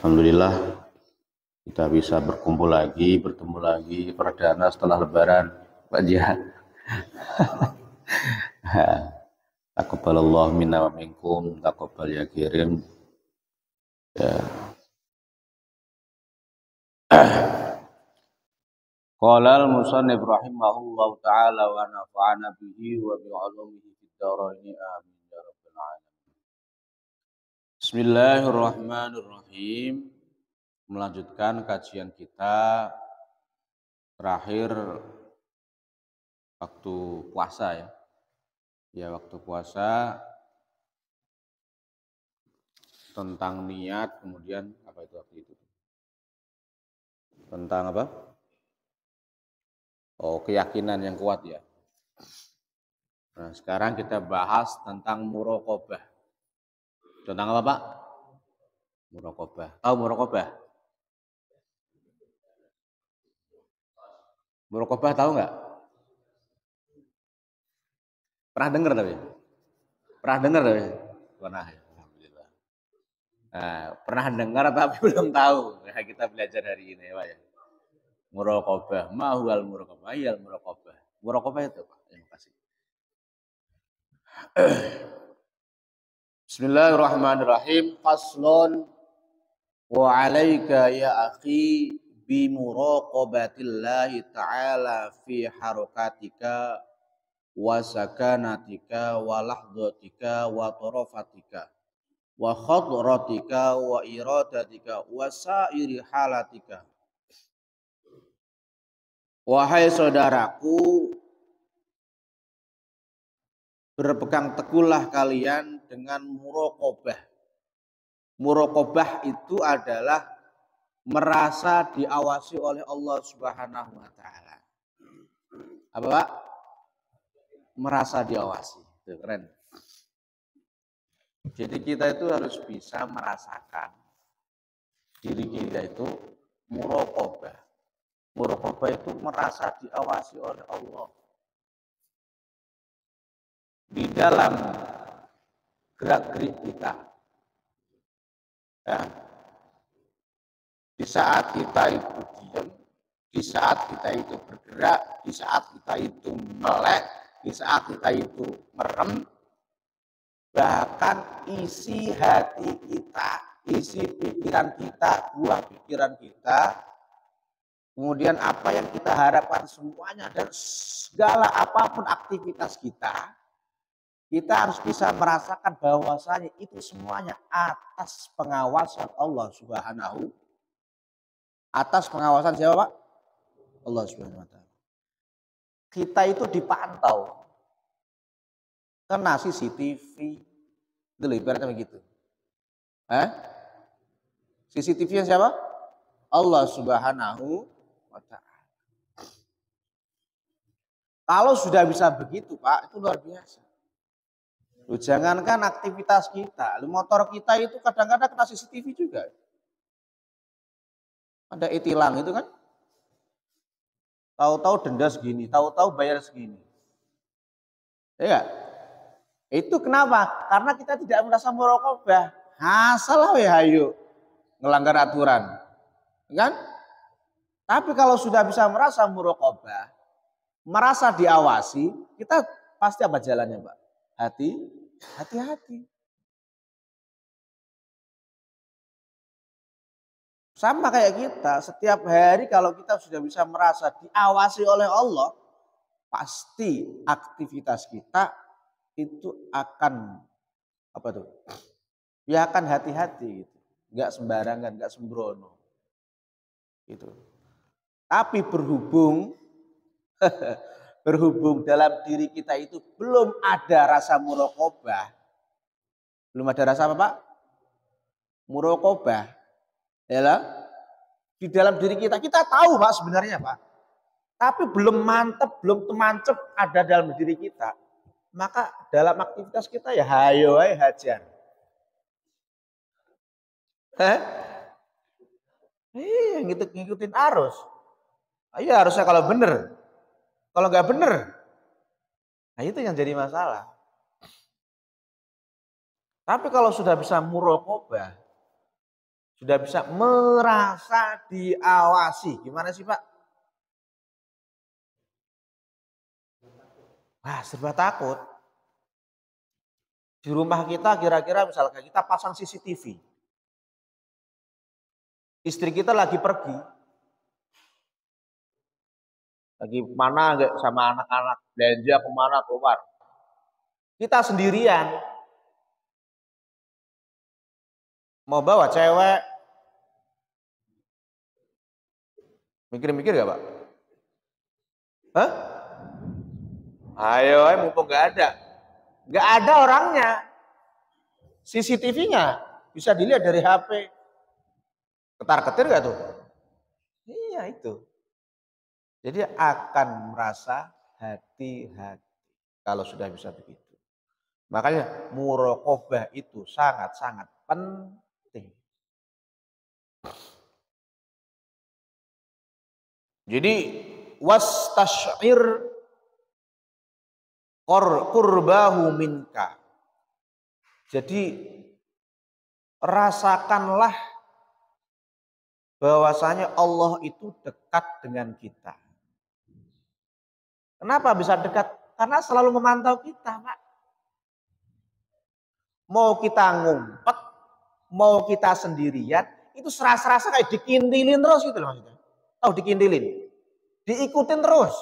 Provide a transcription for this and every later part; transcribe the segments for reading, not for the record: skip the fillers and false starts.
Alhamdulillah kita bisa bertemu lagi perdana setelah Lebaran, Pak Jihan. Taqabbalallahu minna wa minkum, taqabbal ya kirim. Ya. Qala al-musannif rahimahullahu taala wa nafa'ana bihi wa bi 'ulumihi fid dharain amin ya rabbal alamin. Bismillahirrahmanirrahim. Melanjutkan kajian kita terakhir waktu puasa ya. Ya, waktu puasa tentang niat, kemudian apa itu waktu itu? Tentang apa? Oh, keyakinan yang kuat ya. Nah, sekarang kita bahas tentang muraqabah. Tentang apa, Pak? Muraqabah. Tahu muraqabah? Muraqabah tahu nggak? Pernah dengar tapi? Pernah dengar tapi? Pernah ya. Alhamdulillah. Nah, pernah dengar tapi belum tahu. Nah, kita belajar hari ini, Pak ya. Muraqabah. Ma huwal muraqabah? Ayal muraqabah. Muraqabah itu, Pak. Terima kasih. Bismillahirrahmanirrahim. Faslun wa 'alaika ya akhi bi muraqabatillahi ta'ala fi harakatika wa sakanatika wa lahdatika wa tarafatika wa khadratika wa iradatika wa sairi halatika. Wahai saudaraku, berpegang teguhlah kalian dengan muraqabah. Muraqabah itu adalah merasa diawasi oleh Allah Subhanahu wa taala. Apa, Pak? Merasa diawasi. Itu keren. Jadi kita itu harus bisa merasakan diri kita itu muraqabah. Muraqabah itu merasa diawasi oleh Allah. Di dalam gerak-gerik kita. Ya. Di saat kita itu diam, di saat kita itu bergerak, di saat kita itu melek, di saat kita itu merem, bahkan isi hati kita, isi pikiran kita, buah pikiran kita, kemudian apa yang kita harapkan semuanya dan segala apapun aktivitas kita harus bisa merasakan bahwasanya itu semuanya atas pengawasan Allah Subhanahu. Atas pengawasan siapa, Pak? Allah Subhanahu wa taala. Kita itu dipantau. Kena CCTV. Itu loh ibaratnya begitu. CCTV yang siapa? Allah Subhanahu wa taala. Kalau sudah bisa begitu, Pak, itu luar biasa. Loh, jangankan aktivitas kita, motor kita itu kadang-kadang kena CCTV juga. Ada e-tilang itu kan, tahu-tahu denda segini, tahu-tahu bayar segini. Ya, itu kenapa? Karena kita tidak merasa muraqabah. Asal we hayu ngelanggar aturan, kan? Tapi kalau sudah bisa merasa muraqabah, merasa diawasi, kita pasti apa jalannya, Pak? Hati-hati. Sama kayak kita, setiap hari kalau kita sudah bisa merasa diawasi oleh Allah, pasti aktivitas kita itu akan apa tuh? Ya akan hati-hati gitu. Enggak sembarangan, enggak sembrono. Gitu. Tapi berhubung dalam diri kita itu belum ada rasa muraqabah. Belum ada rasa apa, Pak? Muraqabah. Ya, di dalam diri kita tahu, Pak, sebenarnya, Pak. Tapi belum mantep, belum temancep ada dalam diri kita. Maka dalam aktivitas kita ya hayo hajar. Ngikutin arus. Iya, harusnya kalau bener. Kalau nggak bener, nah itu yang jadi masalah. Tapi kalau sudah bisa muraqabah, Sudah bisa merasa diawasi. Gimana sih Pak? Wah, serba takut. Di rumah kita kira-kira misalkan kita pasang CCTV. Istri kita lagi pergi. Lagi mana enggak sama anak-anak. Belanja kemana keluar. Kita sendirian. Mau bawa cewek. Mikir-mikir gak Pak? Hah? Ayo, mumpung gak ada. Gak ada orangnya. CCTV-nya bisa dilihat dari HP. Ketar-ketir gak tuh? Iya itu. Jadi akan merasa hati-hati kalau sudah bisa begitu. Makanya muraqabah itu sangat-sangat penting. Jadi wastash'ir qurbahu minka. Jadi rasakanlah bahwasanya Allah itu dekat dengan kita. Kenapa bisa dekat? Karena selalu memantau kita, Pak. Mau kita ngumpet, mau kita sendirian, itu serasa-rasa kayak dikintilin terus gitu loh maksudnya. Tahu dikintilin? Diikutin terus.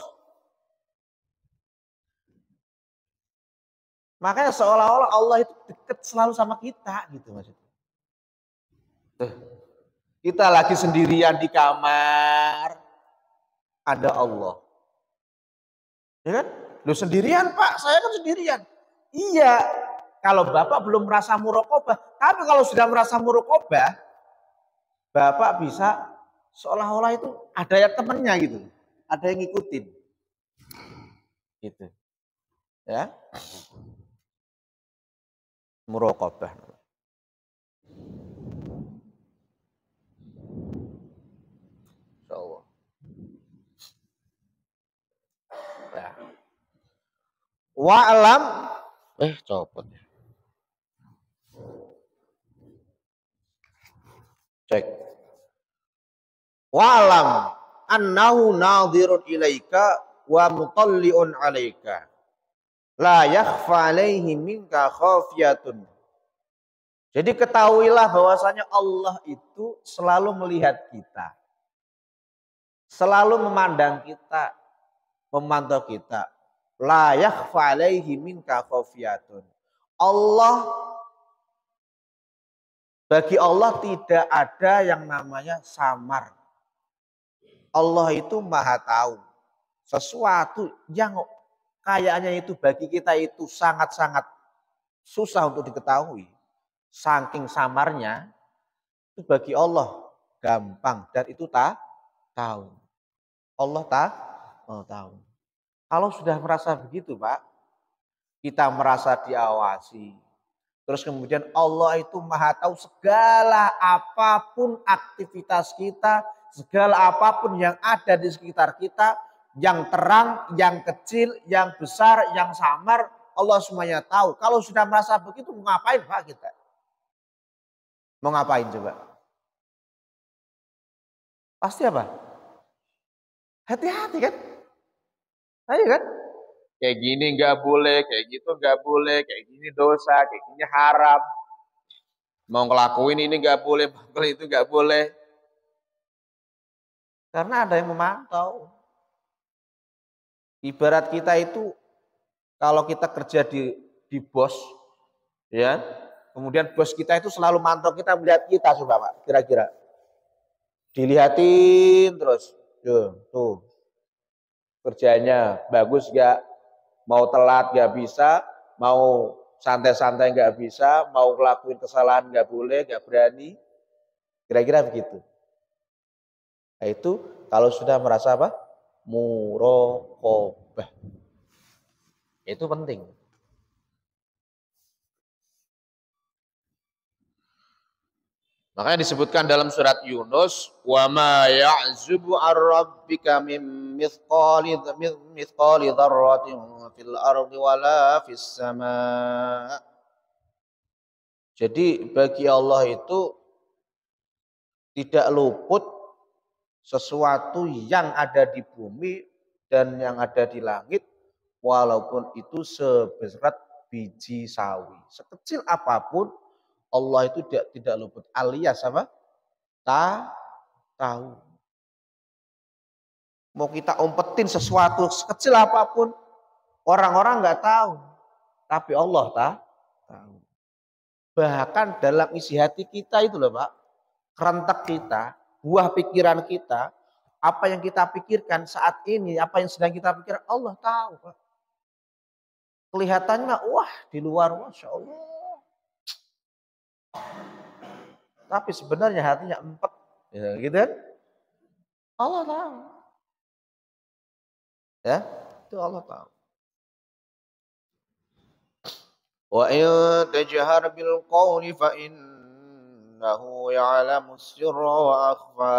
Makanya seolah-olah Allah itu dekat selalu sama kita gitu maksudnya. Kita lagi sendirian di kamar, ada Allah. Ya kan? Lu sendirian Pak, saya kan sendirian. Iya, kalau Bapak belum merasa muraqabah, tapi kalau sudah merasa muraqabah, Bapak bisa seolah-olah itu ada yang temennya gitu. Ada yang ngikutin. Gitu. Ya. Muraqabah. Insyaallah. Ya. Wa'lam copot. Cek. Wa'lam annahu nadhirun ilaika wa mutalliun alaika. La yakhfa alaihi minka khafiyatun. Jadi ketahuilah bahwasanya Allah itu selalu melihat kita. Selalu memandang kita, memantau kita. La yakhfa alaihi minka khafiyatun. Bagi Allah tidak ada yang namanya samar. Allah itu maha tahu. Sesuatu yang kayaknya itu bagi kita itu sangat-sangat susah untuk diketahui. Saking samarnya, itu bagi Allah gampang. Dan itu tahu. Allah tahu. Kalau sudah merasa begitu Pak, kita merasa diawasi. Terus kemudian Allah itu maha tahu segala apapun aktivitas kita, segala apapun yang ada di sekitar kita, yang terang, yang kecil, yang besar, yang samar, Allah semuanya tahu. Kalau sudah merasa begitu, mau ngapain Pak kita? Mau ngapain coba? Pasti apa? Hati-hati kan? Ayo kan? Kayak gini nggak boleh, kayak gitu nggak boleh, kayak gini dosa, kayak gini haram. Mau ngelakuin ini nggak boleh, mau itu nggak boleh. Karena ada yang memantau. Ibarat kita itu kalau kita kerja di bos, ya, kemudian bos kita itu selalu mantau kita, melihat kita, coba Pak, kira-kira. Dilihatin terus, tuh kerjanya bagus gak, mau telat gak bisa, mau santai-santai gak bisa, mau ngelakuin kesalahan gak boleh, gak berani, kira-kira begitu. Nah, itu kalau sudah merasa apa? Muraqabah. Itu penting. Makanya disebutkan dalam surat Yunus, wa ma ya'zubu ar-rabbika min mithqali dzarratin fil ardi wala fis sama. Jadi bagi Allah itu tidak luput sesuatu yang ada di bumi dan yang ada di langit, walaupun itu seberat biji sawi. Sekecil apapun, Allah itu tidak luput. Alias apa? Tahu. Mau kita umpetin sesuatu sekecil apapun, orang-orang nggak tahu. Tapi Allah tahu. Bahkan dalam isi hati kita itu loh Pak, kerentak kita, buah pikiran kita, apa yang kita pikirkan saat ini, apa yang sedang kita pikirkan, Allah tahu Pak. Kelihatannya wah di luar, Masya Allah. Tapi sebenarnya hatinya empet. Ya, gitu kan? Allah tahu. Ya, itu Allah tahu. Wa in tajhar bil qawli fa innahu ya'lamu sirra wa akhfa.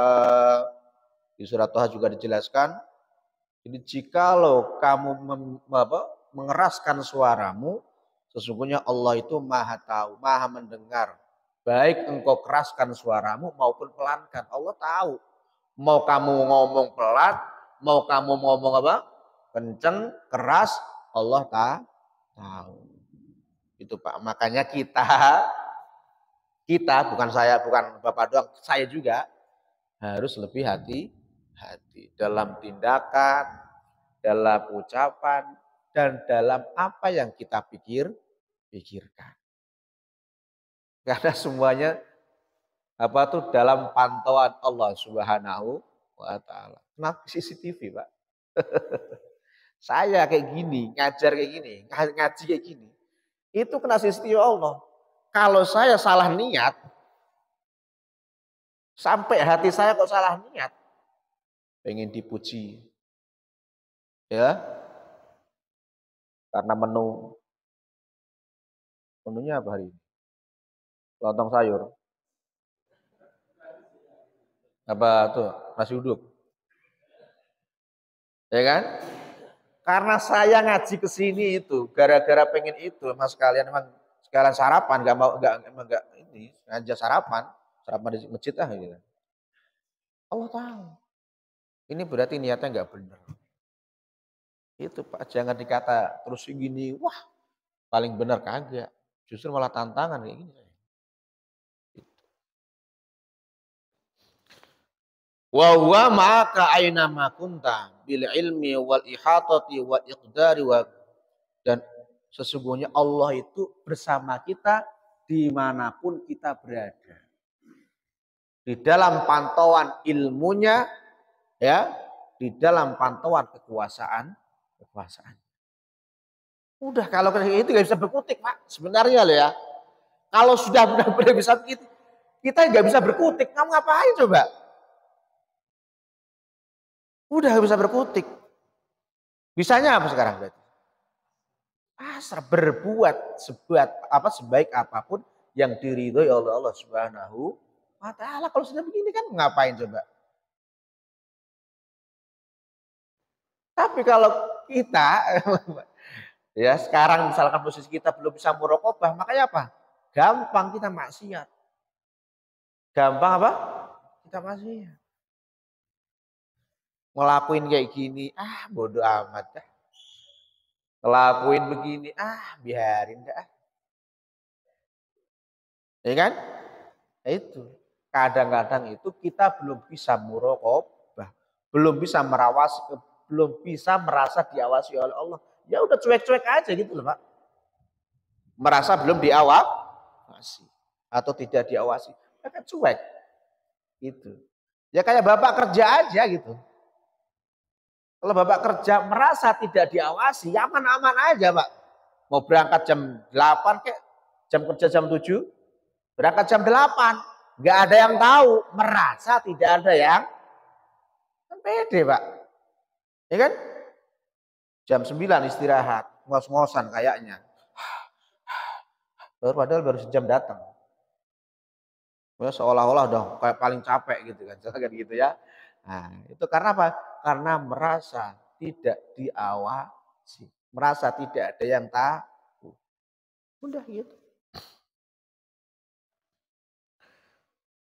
Di surat Toha juga dijelaskan, jadi jikalau kamu mengeraskan suaramu, sesungguhnya Allah itu maha tahu, maha mendengar. Baik engkau keraskan suaramu maupun pelankan, Allah tahu. Mau kamu ngomong pelan, mau kamu ngomong apa? Kenceng, keras, Allah tahu. Itu Pak. Makanya kita bukan saya, bukan Bapak doang, saya juga harus lebih hati-hati dalam tindakan, dalam ucapan, dan dalam apa yang kita pikirkan. Karena semuanya apa tuh dalam pantauan Allah Subhanahu wa taala. Kenapa CCTV, Pak? Saya kayak gini, ngajar kayak gini, ngaji kayak gini. Itu kena CCTV Allah. Kalau saya salah niat, sampai hati saya kok salah niat, pengen dipuji, ya, karena menunya apa hari ini? Lontong sayur. Apa tuh? Nasi uduk. Ya kan? Karena saya ngaji ke sini itu, gara-gara pengen itu, mas kalian emang sekalian sarapan, enggak ini, ngajak sarapan di masjid gitu. Allah tahu. Ini berarti niatnya enggak benar. Itu Pak, jangan dikata terus gini, wah paling benar kagak. Justru malah tantangan kayak gini. Wa huwa ma'aka aina ma kunta bil ilmi wal ihatati wal iqdari dan sesungguhnya Allah itu bersama kita dimanapun kita berada. Di dalam pantauan ilmunya, ya, di dalam pantauan kekuasaan. Udah kalau kayak itu nggak bisa berkutik Pak. Sebenarnya loh ya. Kalau sudah benar-benar bisa begitu, kita nggak bisa berkutik. Kamu ngapain coba? Udah nggak bisa berkutik. Bisanya apa sekarang berarti? Pasrah berbuat sebaik apapun yang diridhoi oleh Allah Subhanahu wa taala. Kalau sudah begini kan ngapain coba? Tapi kalau kita ya sekarang misalkan posisi kita belum bisa muraqabah, makanya apa? Gampang kita maksiat. Gampang apa? Kita maksiat. Ngelakuin kayak gini, bodoh amat dah. Ngelakuin begini, biarin dah. Ya kan? Itu. Kadang-kadang itu kita belum bisa muraqabah, belum bisa merasa diawasi oleh Allah. Ya udah cuek-cuek aja gitu loh, Pak. Merasa belum diawasi atau tidak diawasi. Ya kan cuek. Gitu. Ya kayak Bapak kerja aja gitu. Kalau Bapak kerja merasa tidak diawasi, ya aman-aman aja, Pak. Mau berangkat jam 8 kek, jam kerja jam 7, berangkat jam 8. Nggak ada yang tahu, merasa tidak ada yang kan pede Pak. Ya kan? Jam 9 istirahat, ngos-ngosan kayaknya. Padahal baru sejam datang. Seolah-olah udah kayak paling capek gitu kan. Kan gitu ya. Nah, itu karena apa? Karena merasa tidak diawasi. Merasa tidak ada yang tahu. Udah gitu.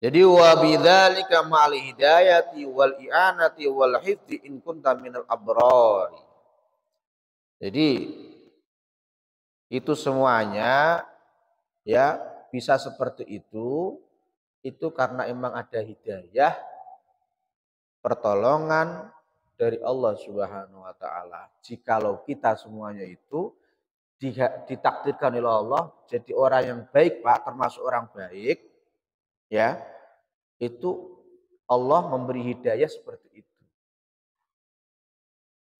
Jadi wa bidzalika ma'al hidayati wal i'anati wal hifdi in kunta minal abrar. Jadi itu semuanya ya bisa seperti itu karena emang ada hidayah, pertolongan dari Allah Subhanahu wa taala. Jikalau kita semuanya itu ditakdirkan oleh Allah jadi orang yang baik, Pak, termasuk orang baik, ya. Itu Allah memberi hidayah seperti itu.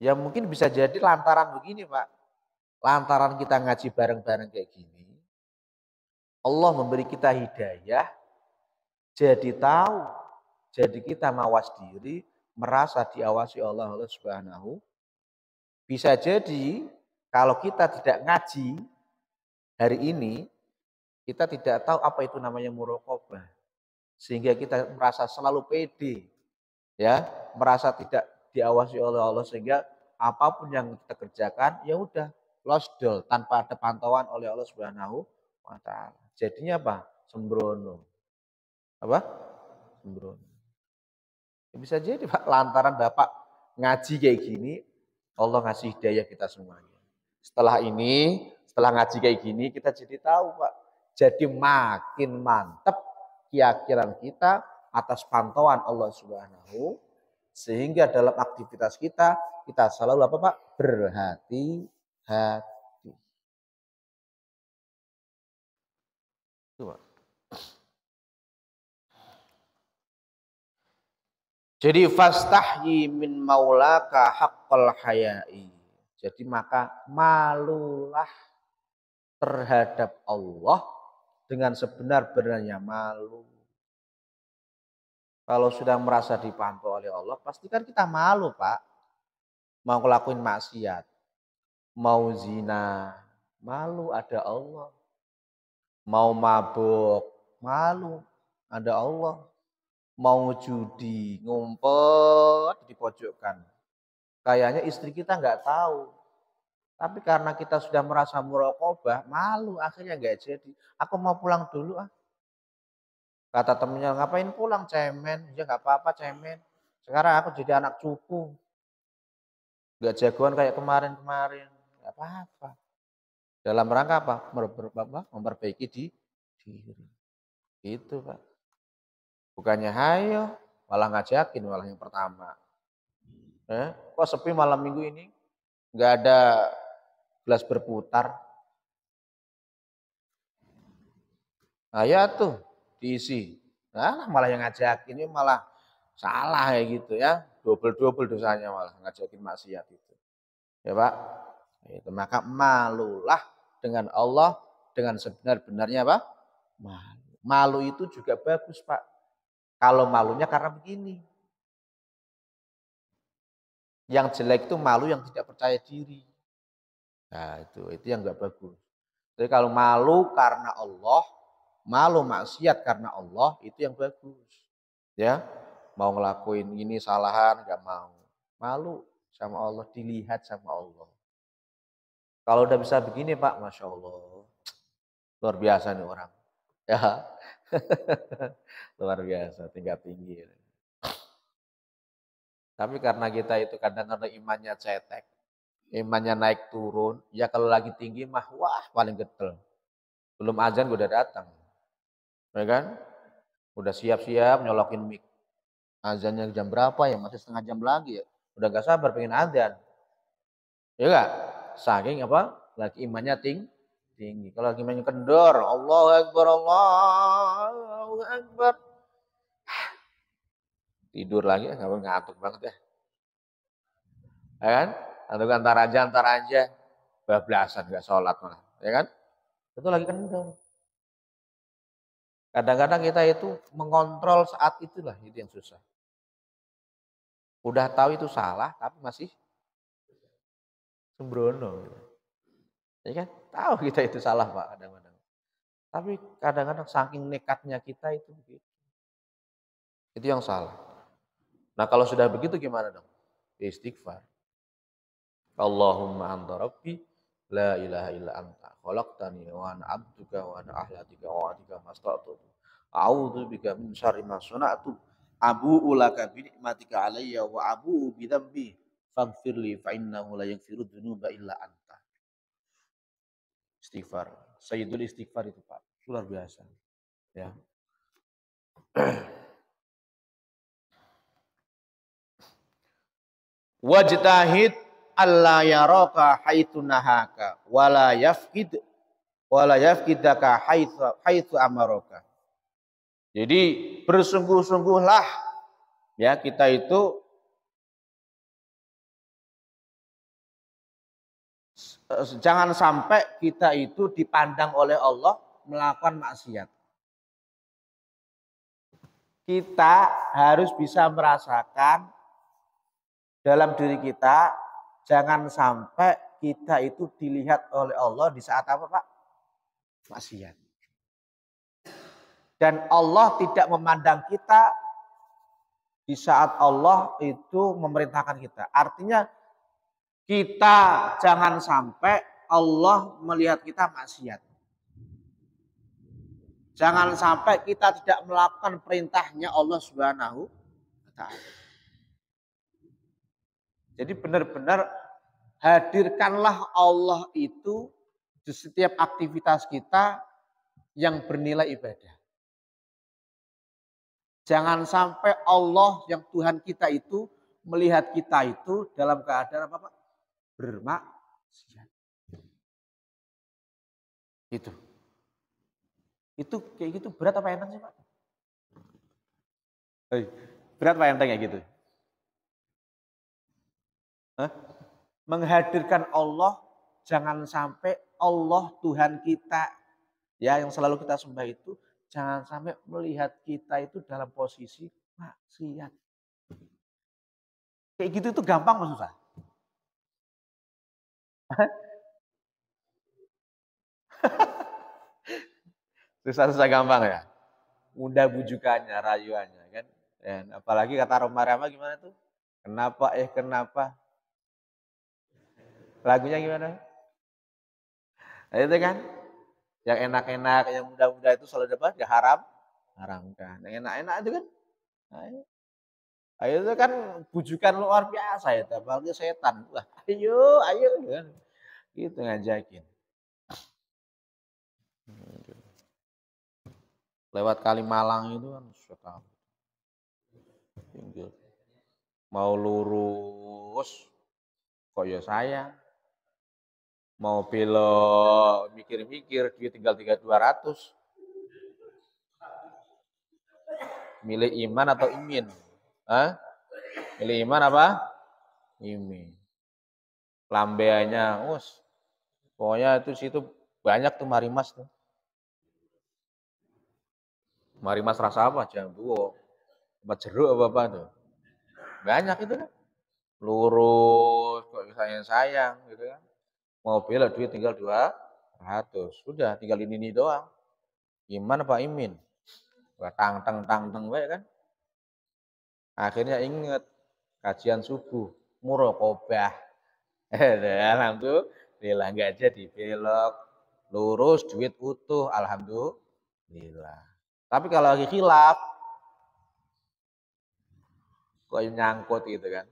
Ya mungkin bisa jadi lantaran begini, Pak. Lantaran kita ngaji bareng-bareng kayak gini, Allah memberi kita hidayah, jadi tahu, jadi kita mawas diri, merasa diawasi Allah Subhanahu. Bisa jadi kalau kita tidak ngaji hari ini, kita tidak tahu apa itu namanya muraqabah. Sehingga kita merasa selalu pede, ya, merasa tidak diawasi oleh Allah sehingga apapun yang kita kerjakan ya udah losdol tanpa ada pantauan oleh Allah Subhanahu wa taala. Jadinya apa? Sembrono. Apa? Sembrono. Ya bisa jadi Pak, lantaran Bapak ngaji kayak gini, Allah ngasih hidayah kita semuanya. Setelah ini, setelah ngaji kayak gini, kita jadi tahu Pak. Jadi makin mantap keyakinan kita atas pantauan Allah Subhanahu, sehingga dalam aktivitas kita selalu apa Pak? Berhati-hati. Itu Pak. Jadi fastahyi min maulaka haqqal hayai. Jadi maka malulah terhadap Allah dengan sebenar-benarnya malu. Kalau sudah merasa dipantau oleh Allah, pasti kan kita malu, Pak. Mau ngelakuin maksiat, mau zina, malu ada Allah. Mau mabuk, malu ada Allah. Mau judi, ngumpet di pojokan. Kayaknya istri kita nggak tahu. Tapi karena kita sudah merasa muraqabah, malu akhirnya nggak jadi. Aku mau pulang dulu ah. Kata temennya, ngapain pulang cemen? Ya nggak apa-apa cemen. Sekarang aku jadi anak cupu. Nggak jagoan kayak kemarin-kemarin. Nggak apa-apa. Dalam rangka apa? Memperbaiki diri. Itu Pak. Bukannya hayo, malah ngajakin malah yang pertama. Kok sepi malam minggu ini? Nggak ada gelas berputar. Nah ya tuh diisi. Nah malah yang ngajakin ini malah salah ya gitu ya. Double-double dosanya malah ngajakin maksiat itu. Ya Pak. Itu maka malulah dengan Allah dengan sebenar-benarnya Pak. Malu. Malu itu juga bagus Pak. Kalau malunya karena begini. Yang jelek itu malu yang tidak percaya diri. Nah itu yang nggak bagus. Jadi kalau malu karena Allah, malu maksiat karena Allah, itu yang bagus. Ya, mau ngelakuin ini salahan nggak mau. Malu sama Allah, dilihat sama Allah. Kalau udah bisa begini Pak, Masya Allah. Luar biasa nih orang. Ya, luar biasa, tingkat tinggi. Tapi karena kita itu kadang-kadang imannya cetek, imannya naik turun, ya kalau lagi tinggi mah, wah paling getel. Belum azan gue udah datang. Ya kan? Udah siap-siap nyolokin mic. Azannya jam berapa ya? Masih setengah jam lagi ya. Udah gak sabar pengen azan. Ya enggak? Saking apa? Lagi imannya tinggi. Kalau lagi imannya kendor, Allahu Akbar, Allahu Akbar. Tidur lagi, ngantuk banget ya. Ya kan? Antar aja. Bablasan gak sholat malah. Ya kan? Itu lagi kendor. Kadang-kadang kita itu mengontrol saat itulah, itu yang susah. Udah tahu itu salah, tapi masih sembrono. Ya kan? Tahu kita itu salah Pak kadang-kadang. Tapi kadang-kadang saking nekatnya kita itu begitu. Itu yang salah. Nah kalau sudah begitu gimana dong? Istighfar. Allahumma anta rabbi la ilaha illa anta khalaqtani wa ana abduka wa ana ahlatika wa atika masta'tu A'udzubika min syarri ma sana'tu. Abu'u laka bi ni'matika 'alayya wa abu'u bi dzambi faghfirli fa innahu la yaghfiru dzunuba illa anta. Istighfar. Sayyidul istighfar itu, Pak. Luar biasa. Ya. Wajtahid alla yaraka haitsu nahaka wala yafkidaka haitsu amaraka. Jadi bersungguh-sungguhlah ya kita itu jangan sampai kita itu dipandang oleh Allah melakukan maksiat. Kita harus bisa merasakan dalam diri kita, jangan sampai kita itu dilihat oleh Allah di saat apa, Pak? Maksiat. Dan Allah tidak memandang kita di saat Allah itu memerintahkan kita. Artinya kita jangan sampai Allah melihat kita maksiat. Jangan sampai kita tidak melakukan perintahnya Allah Subhanahu wa Ta'ala. Jadi benar-benar hadirkanlah Allah itu di setiap aktivitas kita yang bernilai ibadah. Jangan sampai Allah yang Tuhan kita itu melihat kita itu dalam keadaan apa, Pak? Bermaksiat. Itu kayak gitu berat apa enteng sih, Pak? Berat apa enteng kayak gitu? Menghadirkan Allah, jangan sampai Allah Tuhan kita ya yang selalu kita sembah itu jangan sampai melihat kita itu dalam posisi maksiat. Kayak gitu itu gampang mas susah? Susah-susah gampang ya. Mudah bujukannya, rayuannya kan. Dan apalagi kata Roma Rama gimana tuh? Kenapa kenapa? Lagunya gimana? Nah, itu kan yang enak-enak, yang mudah-mudah itu selalu dapat ya haramkan. Yang enak-enak itu kan. Ayo itu kan bujukan luar biasa ya, apalagi setan. Wah, ayo kan. Gitu ngajakin. Lewat Kalimalang itu kan setan. Mau lurus kok ya saya. Mau belok mikir-mikir duit tinggal 3.200. Milih iman atau imin? Milih iman apa? Imin. Lambeannya, pokoknya itu situ banyak tuh marimas tuh. Marimas rasa apa? Jambu, apa jeruk apa tuh. Banyak itu kan. Lurus, kok sayang gitu kan. Mau belok duit tinggal 200. Sudah tinggal ini doang. Iman apa imin? Tang bae kan. Akhirnya inget kajian subuh, muraqabah. Alhamdulillah enggak jadi belok, lurus duit utuh, alhamdulillah. Tapi kalau lagi khilaf kok nyangkut gitu kan.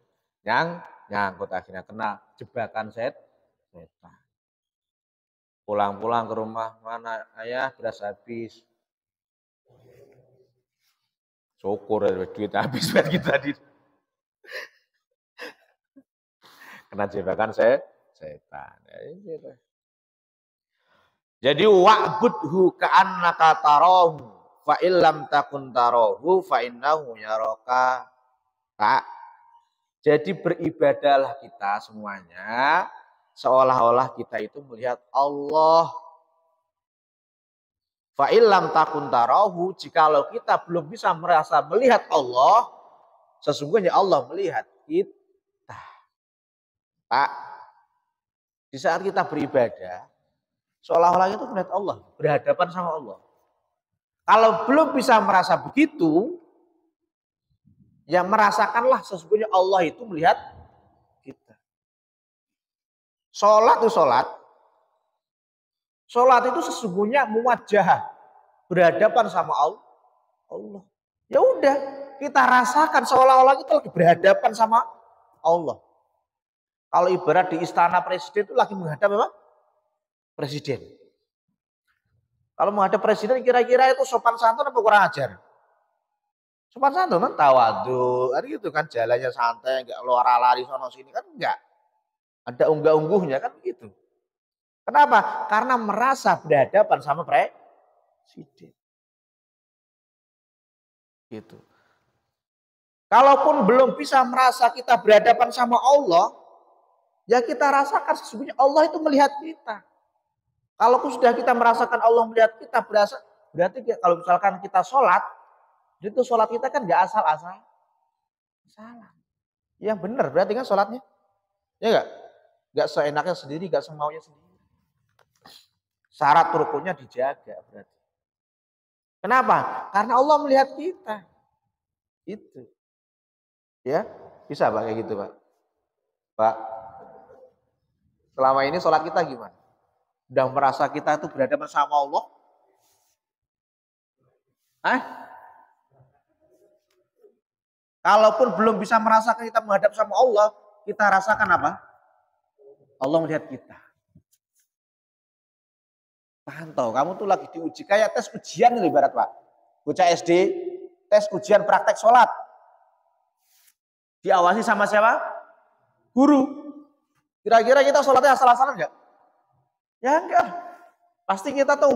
Nyangkut akhirnya kena jebakan setan. Pulang-pulang ke rumah, mana ayah beras habis. Syukur duit habis buat kita tadi. Kena jebakan setan. Jadi wa'budhu ka'annaka tarahu fa illam takun tarahu fa innahu yaraka. Jadi beribadahlah kita semuanya seolah-olah kita itu melihat Allah. Fa illam takun tarahu, jikalau kita belum bisa merasa melihat Allah, sesungguhnya Allah melihat kita. Pak, di saat kita beribadah, seolah-olah itu melihat Allah, berhadapan sama Allah. Kalau belum bisa merasa begitu, ya merasakanlah sesungguhnya Allah itu melihat kita. Sholat itu sholat. Sholat itu sesungguhnya muwajjah, berhadapan sama Allah. Allah. Ya udah, kita rasakan seolah-olah kita lagi berhadapan sama Allah. Kalau ibarat di istana presiden itu lagi menghadap apa? Presiden. Kalau menghadap presiden kira-kira itu sopan santun apa kurang ajar? Sopan santun kan tawadhu, kan gitu kan jalannya santai, enggak lari sono sini kan enggak. Ada unggah-ungguhnya kan begitu. Kenapa? Karena merasa berhadapan sama presiden. Gitu. Kalaupun belum bisa merasa kita berhadapan sama Allah, ya kita rasakan sesungguhnya Allah itu melihat kita. Kalaupun sudah kita merasakan Allah melihat kita, berarti kalau misalkan kita sholat, itu sholat kita kan nggak asal-asal. Salah. Yang benar berarti kan sholatnya. Ya nggak? Nggak seenaknya sendiri, nggak semaunya sendiri. Syarat rukunnya dijaga berarti. Kenapa? Karena Allah melihat kita. Itu. Ya, bisa Pak kayak gitu Pak. Pak, selama ini sholat kita gimana? Udah merasa kita itu berhadapan sama Allah? Hah? Kalaupun belum bisa merasakan kita menghadap sama Allah, kita rasakan apa? Allah melihat kita. Pantau, kamu tuh lagi diuji. Kayak tes ujian ini ibarat Pak. Bocah SD, tes ujian praktek sholat. Diawasi sama siapa? Guru. Kira-kira kita sholatnya asal-asalan enggak? Ya enggak. Pasti kita tuh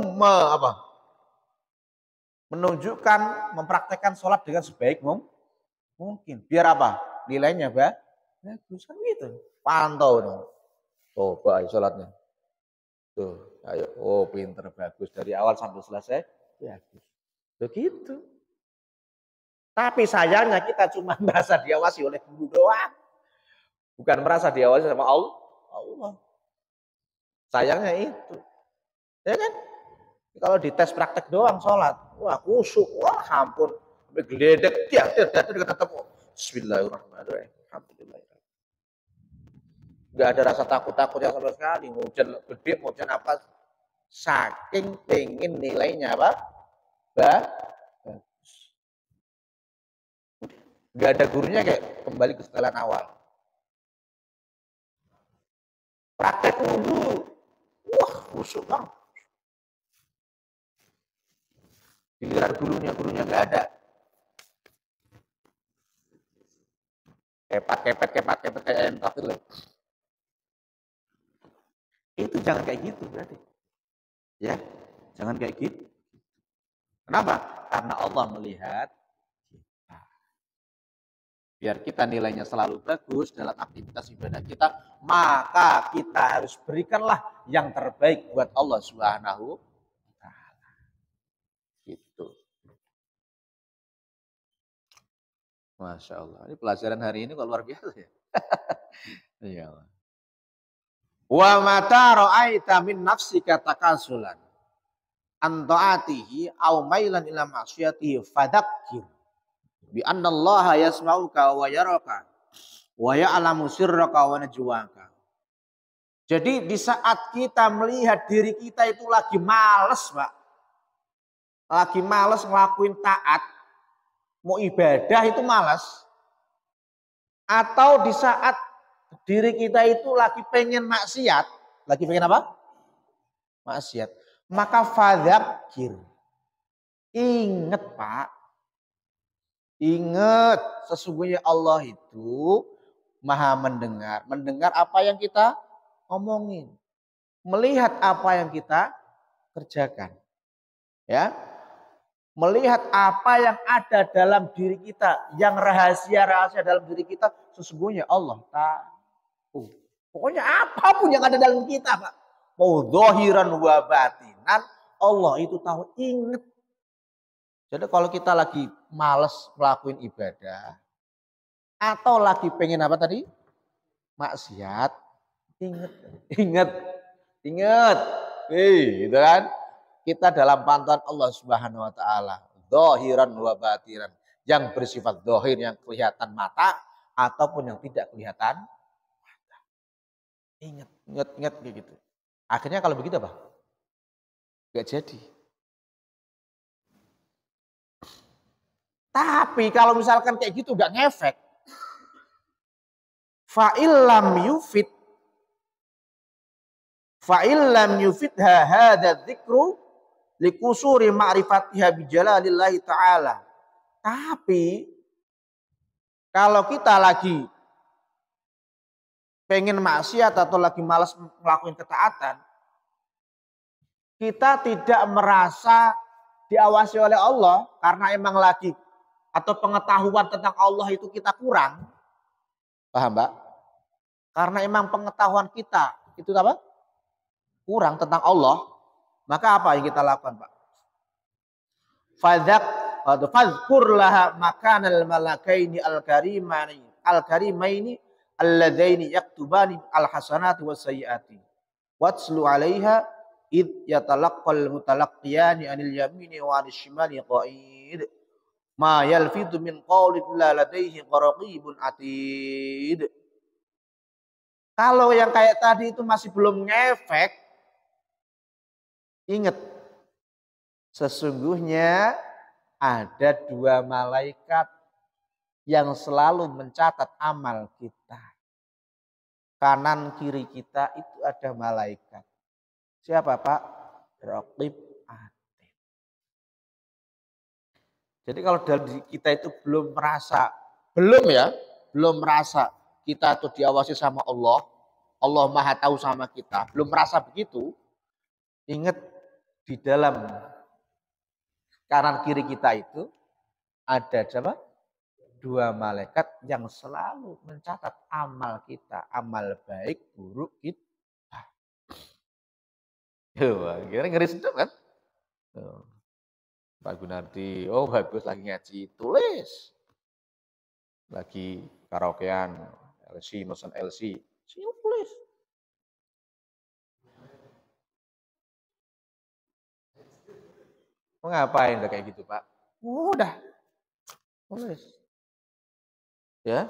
menunjukkan, mempraktekkan sholat dengan sebaik mungkin. Biar apa? Nilainya bagus kan gitu. Pantau dong. Coba ayo sholatnya. Tuh, ayo. Oh pinter, bagus. Dari awal sampai selesai. Bagus. Begitu. Tapi sayangnya kita cuma merasa diawasi oleh guru doang. Bukan merasa diawasi sama Allah. Sayangnya itu. Ya kan? Kalau dites praktek doang sholat. Wah kusuk. Wah ampun. Sampai geledek. Dia ketemu. Bismillahirrahmanirrahim. Alhamdulillah. Gak ada rasa takut-takutnya sama sekali. Mau hujan gede, mau hujan apa. Saking pengen nilainya apa? Gak ada gurunya kayak kembali ke setelan awal. Praktek dulu. Wah, khusyuk bang. Giliran gurunya gak ada. Kepet kayak entok itu. Itu jangan kayak gitu berarti. Ya, jangan kayak gitu. Kenapa? Karena Allah melihat kita. Biar kita nilainya selalu bagus dalam aktivitas ibadah kita, maka kita harus berikanlah yang terbaik buat Allah Subhanahu wa taala. Gitu. Masya Allah. Ini pelajaran hari ini kok luar biasa ya. Ya Allah. Wa mata ra'aita min nafsika takasulan an ta'atihi aw mailan ila ma'siyatihi fadzakkir bi anna Allah yasma'uka wa yaraka wa ya'lamu sirraka wa najwaka. Jadi di saat kita melihat diri kita itu lagi males, Pak. Lagi males ngelakuin taat, mau ibadah itu malas. Atau di saat diri kita itu lagi pengen maksiat, lagi pengen apa? Maksiat. Maka fadzakir. Ingat Pak. Ingat sesungguhnya Allah itu maha mendengar. Mendengar apa yang kita omongin. Melihat apa yang kita kerjakan. Ya. Melihat apa yang ada dalam diri kita. Yang rahasia-rahasia dalam diri kita. Sesungguhnya Allah tahu. Pokoknya apapun yang ada dalam kita Pak. Mau zahiran wa batinan. Allah itu tahu. Ingat. Jadi kalau kita lagi males melakukan ibadah. Atau lagi pengen apa tadi? Maksiat. Ingat. Gitu kan. Kita dalam pantauan Allah Subhanahu wa taala. Zahiran wa batinan. Yang bersifat zahir yang kelihatan mata. Ataupun yang tidak kelihatan mata. Ingat kayak gitu. Akhirnya kalau begitu apa? Gak jadi. Tapi kalau misalkan kayak gitu gak ngefek, fa'illam yufid hadza dzikru likusuri ma'rifatiha bijalalillahi ta'ala. Tapi kalau kita lagi pengen maksiat atau lagi malas melakukan ketaatan, kita tidak merasa diawasi oleh Allah karena emang lagi atau pengetahuan tentang Allah itu kita kurang. Paham, Mbak? Karena emang pengetahuan kita itu apa? Kurang tentang Allah, maka apa yang kita lakukan, Pak? Fadhkur laha makanal malakaini al-karimaini alladzaini yaktubani al-hasanati was-sayyiati. Watslu 'alaiha id yatalaqqal mutalaqqiyani 'anil yamini wa 'anil shimali qa'id. Ma yalfidu min qawlin illa ladaihi raqibun atid. Kalau yang kayak tadi itu masih belum ngefek, ingat, sesungguhnya ada 2 malaikat yang selalu mencatat amal kita. Kanan kiri kita itu ada malaikat. Siapa, Pak? Raqib atid. Jadi kalau dari kita itu belum merasa kita itu diawasi sama Allah, Allah Maha tahu sama kita, belum merasa begitu, ingat di dalam kanan kiri kita itu ada siapa? 2 malaikat yang selalu mencatat amal kita, amal baik, buruk kita. Kira ngeri sedap kan? Pak Gunardi, oh bagus lagi ngaji, tulis. Lagi karaokean, LC, mesen LC, tulis. Mau ngapain udah kayak gitu, Pak? Udah, tulis. Ya,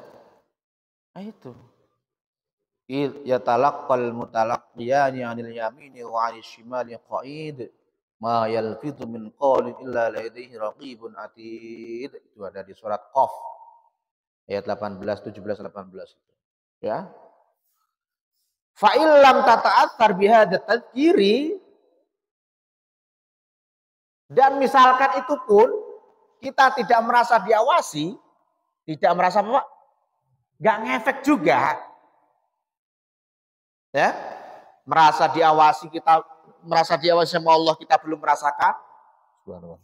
itu. Yatalaqqal mutalaqqiyani 'anil yamini wa 'anil shimali qa'id. Ma yalfidu min qawlin illa ladaihi raqibun atid. Itu ada di surat Qaf ayat 18, 17, 18 itu. Ya. Fa illam tata'athar bihadza tadhkiri, dan misalkan itu pun kita tidak merasa diawasi, tidak merasa apa? Enggak ngefek juga. Ya. Merasa diawasi, kita merasa diawasi sama Allah, kita belum merasakan. Subhanallah.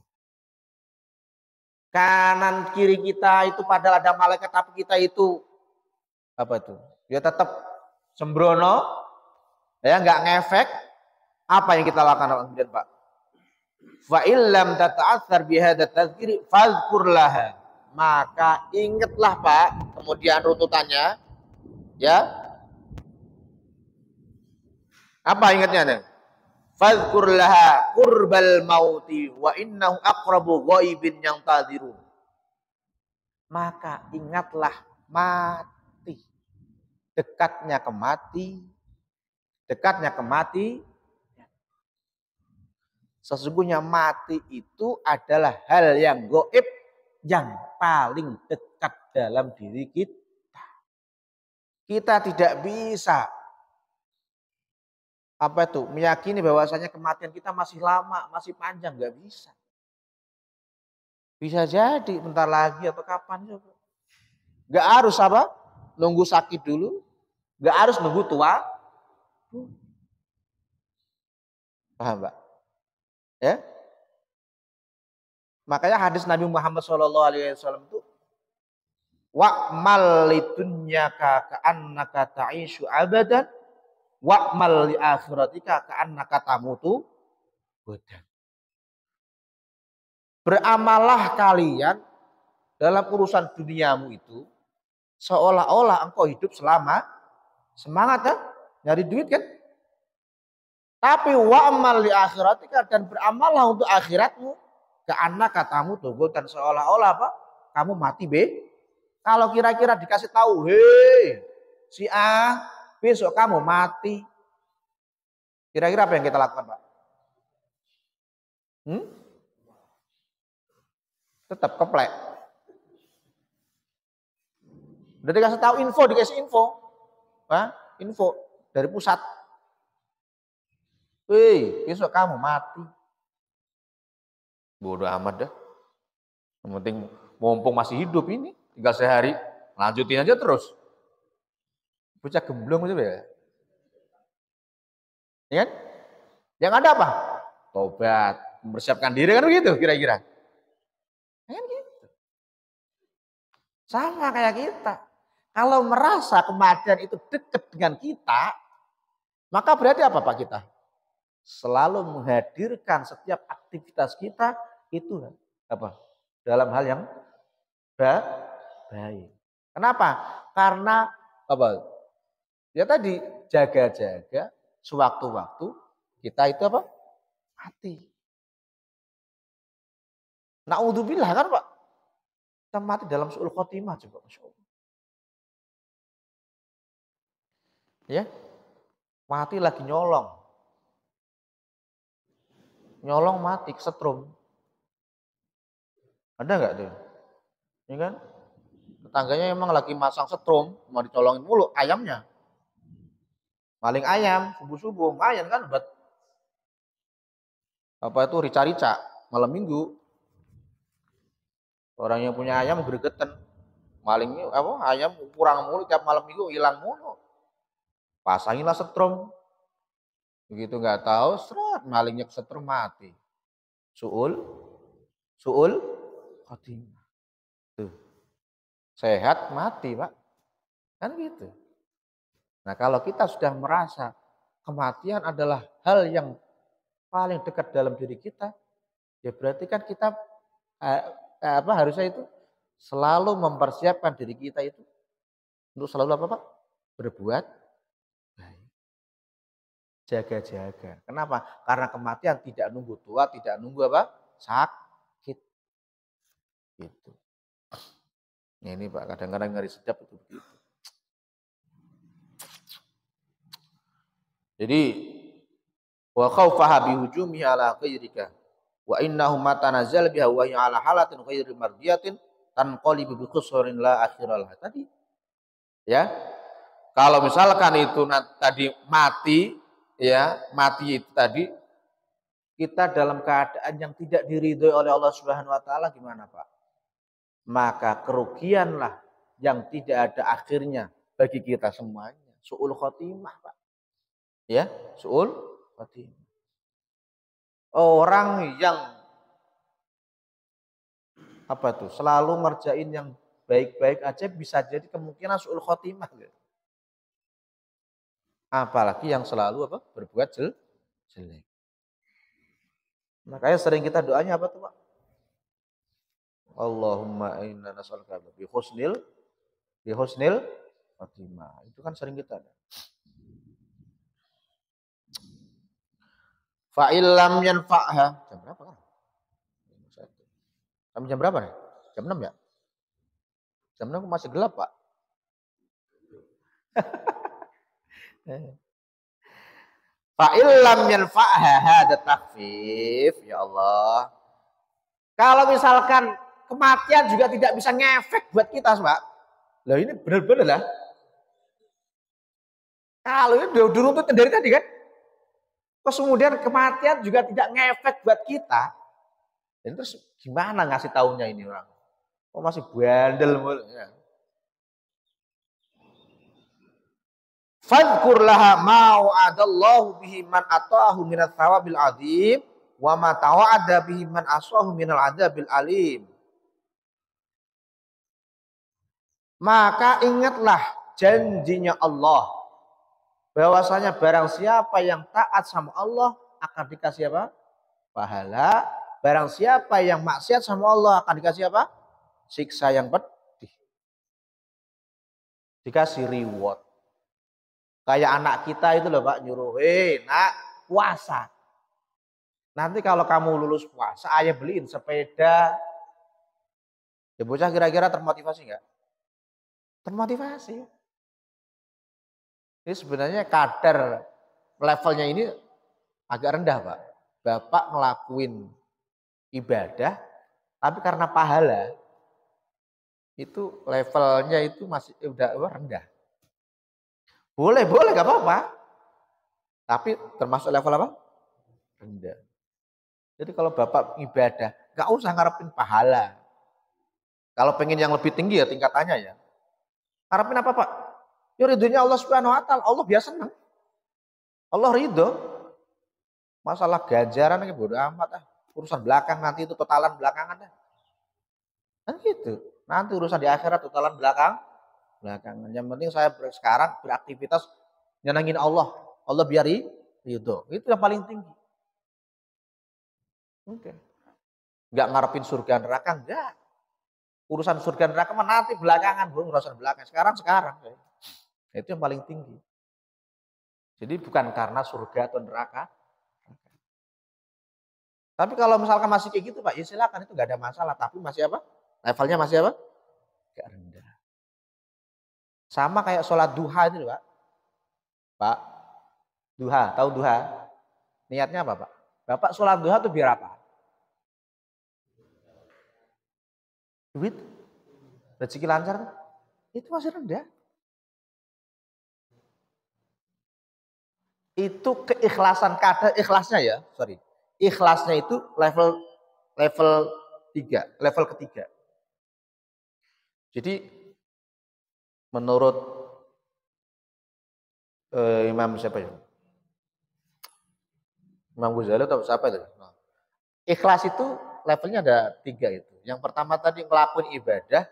Kanan kiri kita itu padahal ada malaikat, tapi kita itu apa itu? Ya tetap sembrono, ya nggak ngefek. Apa yang kita lakukan kemudian, Pak? Fa illam tata'athar bihadza tadhkiri fadhkur laha. Maka ingatlah, Pak, kemudian runtutannya, ya. Apa ingatnya nih? Fadhkur laha qurbal mauti wa innahu aqrabu ghaibin yang tadhirun. Maka ingatlah mati. Dekatnya kemati. Sesungguhnya mati itu adalah hal yang gaib yang paling dekat dalam diri kita. Kita tidak bisa meyakini bahwasanya kematian kita masih lama, masih panjang, nggak bisa. Bisa jadi bentar lagi atau kapan juga. Nggak harus nunggu sakit dulu, nggak harus nunggu tua. Paham, Pak? Ya. Makanya hadis Nabi Muhammad SAW itu wa'mal lidunyaka ka'annaka ta'ishu abadan wa'mal li akhiratika ka'annaka tamutu badan. Beramallah kalian dalam urusan duniamu itu seolah-olah engkau hidup selama semangat kan? Nyari duit kan? Tapi wa'mal li akhiratika, dan beramallah untuk akhiratmu ka'annaka tamutu badan, seolah-olah kamu mati Kalau kira-kira dikasih tahu, hei si A, besok kamu mati. Kira-kira apa yang kita lakukan, Pak? Tetap keplek. Udah dikasih tahu dikasih info. Hah? Info dari pusat. Wih, besok kamu mati. Bodoh amat dah. Yang penting mumpung masih hidup ini, tinggal sehari, lanjutin aja terus. Bocah gemblong itu ya. Ya kan? Yang ada apa? Tobat, mempersiapkan diri kan begitu kira-kira. Kan gitu. Sama kayak kita. Kalau merasa kematian itu dekat dengan kita, maka berarti apa Pak kita? Selalu menghadirkan setiap aktivitas kita itu apa? Dalam hal yang baik. Kenapa? Karena apa? Ya tadi jaga-jaga sewaktu-waktu kita itu apa? Mati. Naudzubillah kan Pak? Kita mati dalam su'ul khotimah coba Masya Allah. Ya, mati lagi nyolong. Nyolong mati kesetrum. Ada nggak tuh? Ya kan? Tetangganya emang lagi masang setrum, mau dicolongin mulu ayamnya. Maling ayam, subuh-subuh, lumayan kan buat apa itu rica-rica malam minggu. Orang yang punya ayam gregetan. Malingnya apa ayam kurang mulu tiap malam minggu hilang mulu. Pasanginlah setrum. Begitu nggak tahu, seret malingnya kesetrum mati. Suul khotimah. Tuh. Sehat mati, Pak. Kan gitu. Nah, kalau kita sudah merasa kematian adalah hal yang paling dekat dalam diri kita, ya berarti kan kita harusnya itu selalu mempersiapkan diri kita itu untuk selalu apa Pak? Berbuat baik. Jaga-jaga. Kenapa? Karena kematian tidak nunggu tua, tidak nunggu apa? Sakit. Gitu. Ya ini Pak, kadang-kadang ngeri sedap itu begitu. Jadi wa khaufaha bihujumi ala ghairika wa innahu matanazzal biha wa ala halatin ghairi mardiyatin tanqalibu bi khusrin la akhiralah. Tadi ya. Kalau misalkan itu tadi mati ya, mati itu tadi kita dalam keadaan yang tidak diridhoi oleh Allah Subhanahu wa taala gimana, Pak? Maka kerugianlah yang tidak ada akhirnya bagi kita semuanya. Su'ul khotimah, Pak. Ya, su'ul khotimah. Orang yang apa tuh selalu ngerjain yang baik-baik aja bisa jadi kemungkinan su'ul khotimah. Apalagi yang selalu apa berbuat jelek. Makanya sering kita doanya apa tuh Pak? Allahumma inna nas'aluka bi husnil khotimah. Itu kan sering kita ada. Fa illam yanfa'ha. Jam berapa kan? Jam berapa nih? Jam 6 ya? Jam 6 masih gelap, Pak. Fa illam yanfa'ha hada takhfif, ya Allah. Kalau misalkan kematian juga tidak bisa ngefek buat kita, Pak. Lah ini benar-benar lah. Kalau ini udah diruntut dari tadi kan. Terus kemudian kematian juga tidak ngefek buat kita. Dan terus gimana ngasih taunya ini orang? Kok masih bandel mulu ya. Fadhkur laha ma wa'adallahu bihi man ata'ahu minat thawabil azim wa ma tawa'ada bihi man asahu minal adabil alim. Maka ingatlah janjinya Allah bahwasanya barang siapa yang taat sama Allah akan dikasih apa? Pahala. Barang siapa yang maksiat sama Allah akan dikasih apa? Siksa yang pedih. Dikasih reward. Kayak anak kita itu loh Pak nyuruh, nak puasa. Nanti kalau kamu lulus puasa, ayah beliin sepeda. Ya bocah kira-kira termotivasi nggak? Termotivasi. Ini sebenarnya kadar levelnya ini agak rendah Pak. Bapak ngelakuin ibadah, tapi karena pahala. itu levelnya itu masih udah rendah. Boleh, gak apa-apa. Tapi termasuk level apa? Rendah. Jadi kalau Bapak ibadah, gak usah ngarepin pahala. Kalau pengen yang lebih tinggi ya tingkatannya ya. Ngarepin apa Pak? Ya ridhonya Allah Subhanahu wa taala. Allah biasa senang. Allah ridho. Masalah ganjaran ini bodo amat ah. Urusan belakang nanti itu totalan belakangan dah. Kan gitu. Nanti urusan di akhirat totalan belakangan. Yang penting saya sekarang beraktivitas nyenangin Allah. Allah biar ridho. Itu yang paling tinggi. Oke. Enggak ngarepin surga neraka, enggak. Urusan surga neraka mah nanti belakangan, belum urusan belakang. Sekarang. Itu yang paling tinggi. Jadi bukan karena surga atau neraka. Tapi kalau misalkan masih kayak gitu Pak, ya silakan, itu enggak ada masalah. Tapi masih apa? Levelnya masih apa? Agak rendah. Sama kayak sholat duha itu Pak. Pak, duha, tahu duha? Niatnya apa Pak? Bapak sholat duha itu biar apa? Duit? Rezeki lancar? Itu masih rendah. Itu keikhlasan, kadar ikhlasnya ya, sorry. Ikhlasnya itu level 3, level ketiga. Jadi menurut Imam siapa ya? Imam Ghazali atau siapa itu? Nah, ikhlas itu levelnya ada 3 itu. Yang pertama tadi ngelakuin ibadah,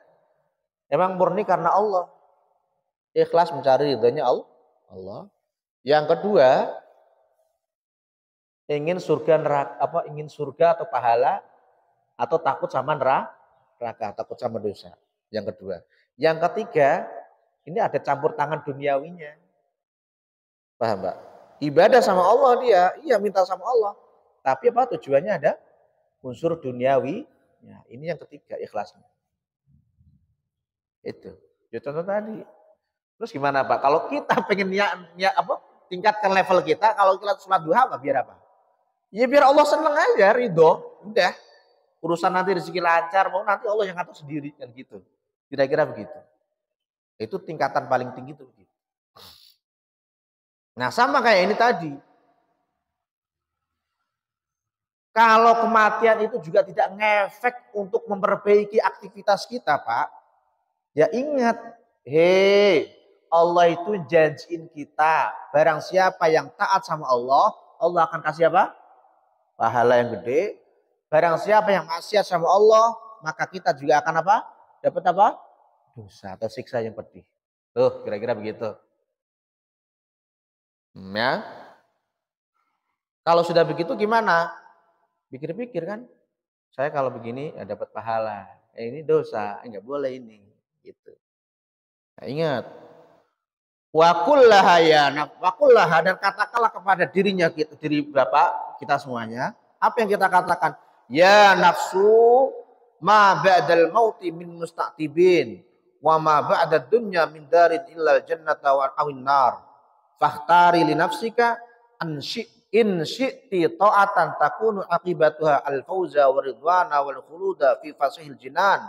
emang murni karena Allah. Ikhlas mencari ridhonya Allah. Yang kedua, ingin surga neraka, ingin surga atau pahala, atau takut sama neraka, takut sama dosa. Yang kedua. Yang ketiga, ini ada campur tangan duniawinya. Paham Mbak? Ibadah sama Allah dia, iya minta sama Allah. Tapi apa tujuannya ada unsur duniawi. Ya, ini yang ketiga ikhlasnya. Itu. Ya contoh tadi. Terus gimana Pak? Kalau kita pengen tingkatkan level kita, kalau kita sholat duha apa biar apa? Ya biar Allah seneng aja, ridho. Udah. Urusan nanti rezeki lancar, mau nanti Allah yang ngatur sendiri kan gitu. Kira-kira begitu. Itu tingkatan paling tinggi itu begitu. Nah, sama kayak ini tadi. Kalau kematian itu juga tidak ngefek untuk memperbaiki aktivitas kita, Pak. Ya ingat, Allah itu janjiin kita. Barang siapa yang taat sama Allah, Allah akan kasih apa? Pahala yang gede. Barang siapa yang maksiat sama Allah, maka kita juga akan apa? Dapat apa? Dosa atau siksa yang pedih. Tuh, kira-kira begitu. Ya. Kalau sudah begitu gimana? Pikir-pikir kan. Saya kalau begini ya dapat pahala. Ini dosa, enggak boleh ini. Gitu. Nah, ingat. Wakullaha dan katakanlah kepada dirinya kita, diri Bapak kita semuanya. Apa yang kita katakan? Ya nafsu ma ba'dal mauti min mustaqtibin wa ma ba'dad dunya min darin illal jannata wa awin nar. Fakhtari li nafsika in syi'ti ta'atan takunu aqibatuha al-fawza wa ridwana wal khuluda fi fasihil jinan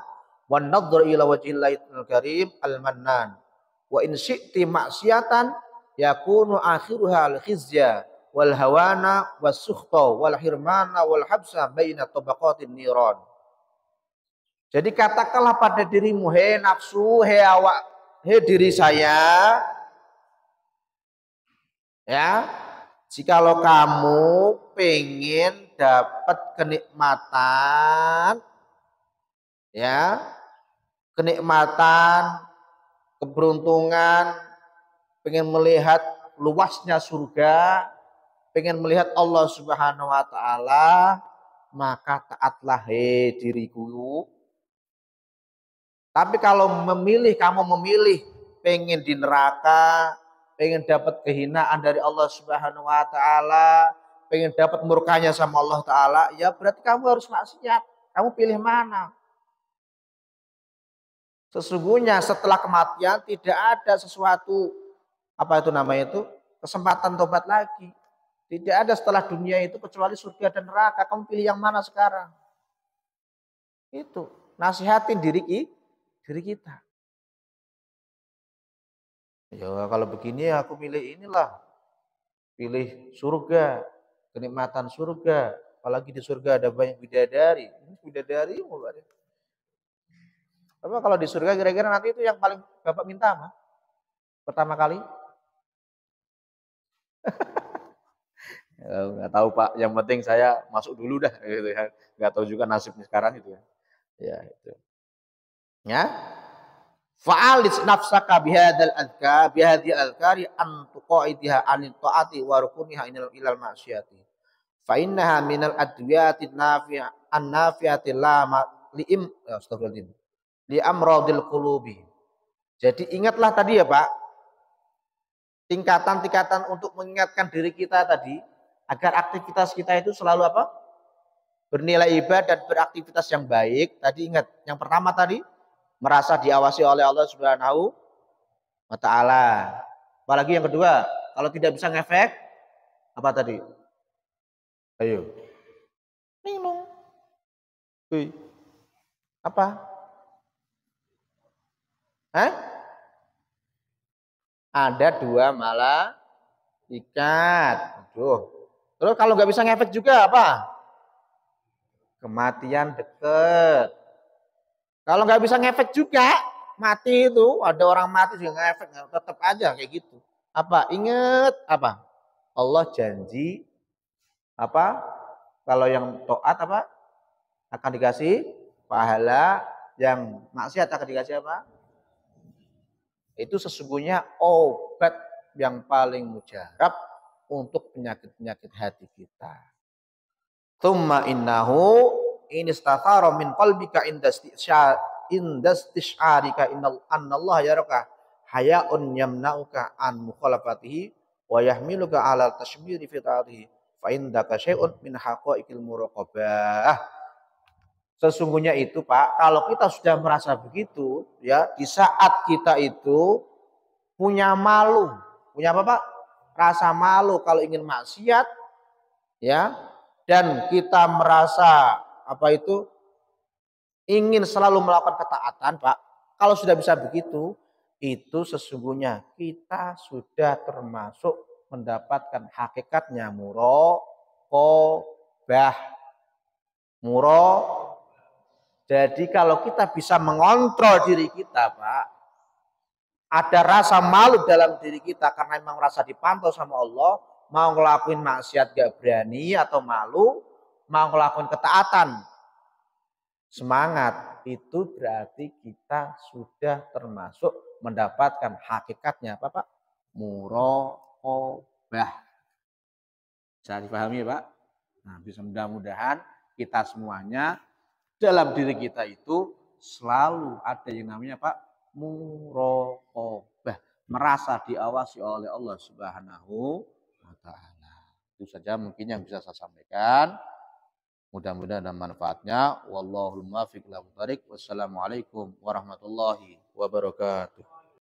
wan nadhar ila wajhillahil karim al-mannan. Wa in syi'ti maksiatan yakunu akhiruha al-khizya wal hawana was sukhta wal hirmana wal habsa baina tabaqatin niran. Jadi katakanlah pada dirimu, he nafsu, he awak, he diri saya, ya, jikalau kamu pengen dapat kenikmatan, ya, kenikmatan, keberuntungan, pengen melihat luasnya surga, pengen melihat Allah Subhanahu wa taala, maka taatlah he diriku. Tapi kalau kamu memilih pengen di neraka, pengen dapat kehinaan dari Allah Subhanahu wa taala, pengen dapat murkanya sama Allah taala, ya berarti kamu harus maksiat. Kamu pilih mana? Sesungguhnya setelah kematian tidak ada sesuatu kesempatan tobat lagi. Tidak ada setelah dunia itu kecuali surga dan neraka. Kamu pilih yang mana sekarang? Itu nasihatin diri diri kita. Ya kalau begini aku pilih inilah, pilih surga, kenikmatan surga. Apalagi di surga ada banyak bidadari. Ini bidadari mulu ada. Tapi kalau di surga kira-kira nanti itu yang paling Bapak minta apa? Pertama kali? Nggak tahu Pak, yang penting saya masuk dulu dah gitu ya. Nggak tahu juga nasibnya sekarang itu ya. Ya itu. Ya. Fa'alis nafsaka bihadzal adka bihadhi al-kari an tuqaidiha anit taati wa rukuniha ilal ma'siyati. Fa innaha minal adwiyati nafi'a an-nafi'ati la li'im astagfirullahaladzim. Li amradil qulubi. Jadi ingatlah tadi ya Pak, tingkatan-tingkatan untuk mengingatkan diri kita tadi agar aktivitas kita itu selalu apa? Bernilai ibadah dan beraktivitas yang baik. Tadi ingat, yang pertama tadi merasa diawasi oleh Allah Subhanahu wa taala. Apalagi yang kedua, kalau tidak bisa ngefek apa tadi? Ayo. Minum. Wih. Apa? Hah? Ada dua malaikat. Aduh. Terus kalau nggak bisa ngefek juga apa? Kematian deket. Kalau nggak bisa ngefek juga, mati itu ada orang mati juga ngefek, tetap aja kayak gitu. Apa? Ingat apa? Allah janji apa? Kalau yang taat apa? Akan dikasih pahala, yang maksiat akan dikasih apa? Itu sesungguhnya obat yang paling mujarab untuk penyakit-penyakit hati kita. Tsumma innahu in istathara min qalbika indastish'arika annallaha yaraka hayaun yamna'uka an mukhalafatihi wa yahmiluka ala tashmiri fi ta'atihi fa indaka syai'un min haqaiqil muraqabah. Sesungguhnya itu Pak, kalau kita sudah merasa begitu ya, di saat kita itu punya malu, punya apa Pak? Rasa malu kalau ingin maksiat ya, dan kita merasa apa itu ingin selalu melakukan ketaatan Pak. Kalau sudah bisa begitu, itu sesungguhnya kita sudah termasuk mendapatkan hakikatnya muraqabah. Jadi kalau kita bisa mengontrol diri kita Pak, ada rasa malu dalam diri kita karena memang merasa dipantau sama Allah, mau ngelakuin maksiat gak berani atau malu, mau ngelakuin ketaatan semangat, itu berarti kita sudah termasuk mendapatkan hakikatnya apa Pak? Muraqabah. Bisa dipahami ya Pak? Nah, bisa mudah-mudahan kita semuanya dalam diri kita itu selalu ada yang namanya Pak muraqabah, merasa diawasi oleh Allah Subhanahu wa taala. Itu saja mungkin yang bisa saya sampaikan. Mudah-mudahan ada manfaatnya. Wallahul muwaffiq ila thoriq. Wassalamualaikum warahmatullahi wabarakatuh.